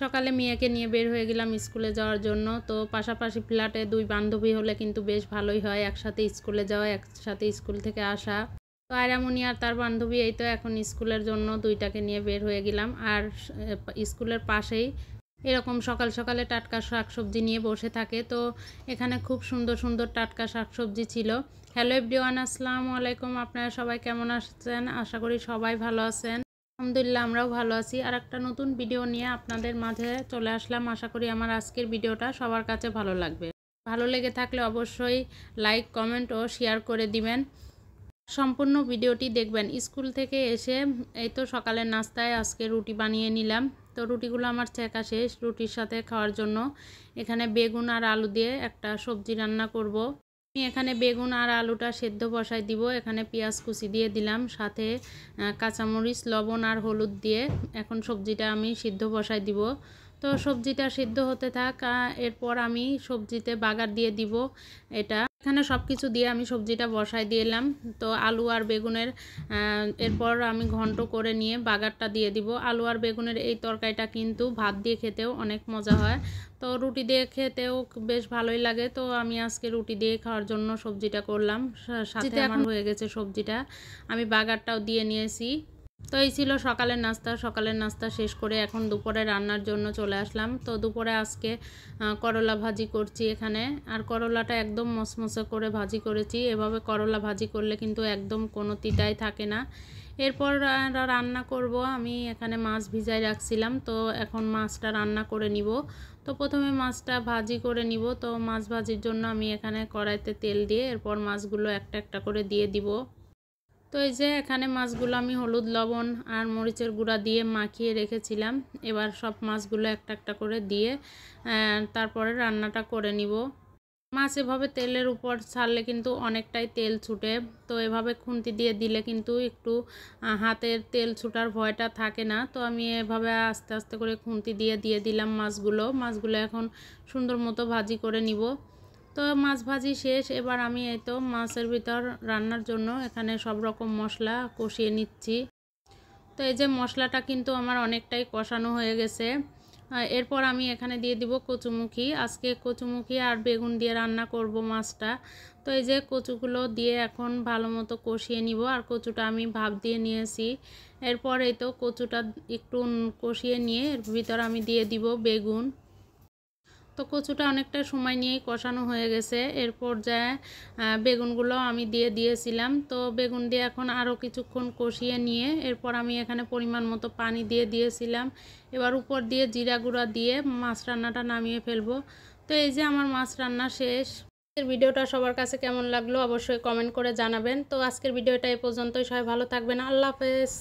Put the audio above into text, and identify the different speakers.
Speaker 1: সকালে মেয়েকে নিয়ে বের হয়ে গেলাম স্কুলে যাওয়ার জন্য। তো পাশাপাশি ফ্ল্যাটে 2 বান্ধবী হলে কিন্তু বেশ ভালোই হয়, একসাথে স্কুলে যাওয়া, একসাথে স্কুল থেকে আসা। তো আয়রামণি আর তার বান্ধবী এই তো এখন স্কুলের জন্য 2টাকে নিয়ে বের হয়ে গেলাম। আর স্কুলের পাশেই এরকম সকাল সকালে টাটকা শাকসবজি নিয়ে বসে থাকে। তো এখানে খুব সুন্দর সুন্দর টাটকা শাকসবজি ছিল। হ্যালো এভরিওয়ান, আসসালামু আলাইকুম। আপনারা সবাই কেমন আছেন? আশা করি সবাই ভালো আছেন। আলহামদুলিল্লাহ, আমরাও ভালো আছি। আর একটা নতুন ভিডিও নিয়ে আপনাদের মাঝে চলে আসলাম। আশা করি আমার আজকের ভিডিওটা সবার কাছে ভালো লাগবে। ভালো লেগে থাকলে অবশ্যই লাইক, কমেন্ট ও শেয়ার করে দিবেন। সম্পূর্ণ ভিডিওটি দেখবেন। স্কুল থেকে এসে এই তো সকালের নাস্তায় আজকে রুটি বানিয়ে নিলাম। তো রুটিগুলো আমার ছেঁকা শেষ। রুটির সাথে খাওয়ার জন্য এখানে বেগুন আর আলু দিয়ে একটা সবজি রান্না করব। আমি এখানে বেগুন আর আলুটা সেদ্ধ বসাই দিব। এখানে পেঁয়াজ কুচি দিয়ে দিলাম, সাথে কাঁচামরিচ, লবণ আর হলুদ দিয়ে এখন সবজিটা আমি সিদ্ধ বসাই দিব। তো সবজিটা সিদ্ধ হতে থাক, এরপর আমি সবজিতে বাগার দিয়ে দিব। এখানে সব কিছু দিয়ে আমি সবজিটা বসাই দিলাম। তো আলু আর বেগুনের এরপর আমি ঘন্ট করে নিয়ে বাগারটা দিয়ে দিব। আলু আর বেগুনের এই তরকারিটা কিন্তু ভাত দিয়ে খেতেও অনেক মজা হয়, তো রুটি দিয়ে খেতেও বেশ ভালোই লাগে। তো আমি আজকে রুটি দিয়ে খাওয়ার জন্য সবজিটা করলাম। সাথে আমার হয়ে গেছে সবজিটা, আমি বাগারটাও দিয়ে নিয়েছি। তো এই ছিল সকালের নাস্তা। সকালের নাস্তা শেষ করে এখন দুপুরে রান্নার জন্য চলে আসলাম। তো দুপুরে আজকে করলা ভাজি করছি এখানে। আর করলাটা একদম মচমচে করে ভাজি করেছি। এভাবে করলা ভাজি করলে কিন্তু একদম কোনো তিতাই থাকে না। এরপর রান্না করব। আমি এখানে মাছ ভিজাই রাখছিলাম, তো এখন মাছটা রান্না করে নিব। তো প্রথমে মাছটা ভাজি করে নিব। তো মাছ ভাজির জন্য আমি এখানে কড়াইতে তেল দিয়ে এরপর মাছগুলো একটা একটা করে দিয়ে দিব। তো এই যে এখানে মাছগুলো আমি হলুদ, লবণ আর মরিচের গুঁড়া দিয়ে মাখিয়ে রেখেছিলাম। এবার সব মাছগুলো একটা একটা করে দিয়ে তারপরে রান্নাটা করে নিব। মাছ এভাবে তেলের উপর ছাড়লে কিন্তু অনেকটাই তেল ছুটে। তো এভাবে খুন্তি দিয়ে দিলে কিন্তু একটু হাতের তেল ছুটার ভয়টা থাকে না। তো আমি এভাবে আস্তে আস্তে করে খুন্তি দিয়ে দিলাম মাছগুলো এখন সুন্দর মতো ভাজি করে নিব। তো মাছ ভাজি শেষ। এবার আমি এই তো মাছের ভিতর রান্নার জন্য এখানে সব রকম মশলা কষিয়ে নিচ্ছি। তো এই যে মশলাটা কিন্তু আমার অনেকটাই কষানো হয়ে গেছে। এরপর আমি এখানে দিয়ে দিব কচুমুখী। আজকে কচুমুখী আর বেগুন দিয়ে রান্না করব মাছটা। তো এই যে কচুগুলো দিয়ে এখন ভালো মতো কষিয়ে নিব। আর কচুটা আমি ভাপ দিয়ে নিয়েছি। এরপর এই তো কচুটা একটু কষিয়ে নিয়ে এর ভিতর আমি দিয়ে দিব বেগুন। তো কচুটা অনেকটা সময় নিয়েই কষানো হয়ে গেছে। এরপর যায় বেগুনগুলো আমি দিয়ে দিয়েছিলাম। তো বেগুন দিয়ে এখন আরও কিছুক্ষণ কষিয়ে নিয়ে এরপর আমি এখানে পরিমাণ মতো পানি দিয়ে দিয়েছিলাম। এবার উপর দিয়ে জিরা গুঁড়া দিয়ে মাছ রান্নাটা নামিয়ে ফেলবো। তো এই যে আমার মাছ রান্না শেষ। আজকের ভিডিওটা সবার কাছে কেমন লাগলো অবশ্যই কমেন্ট করে জানাবেন। তো আজকের ভিডিওটা এই পর্যন্তই। সবাই ভালো থাকবেন। আল্লাহ হাফেজ।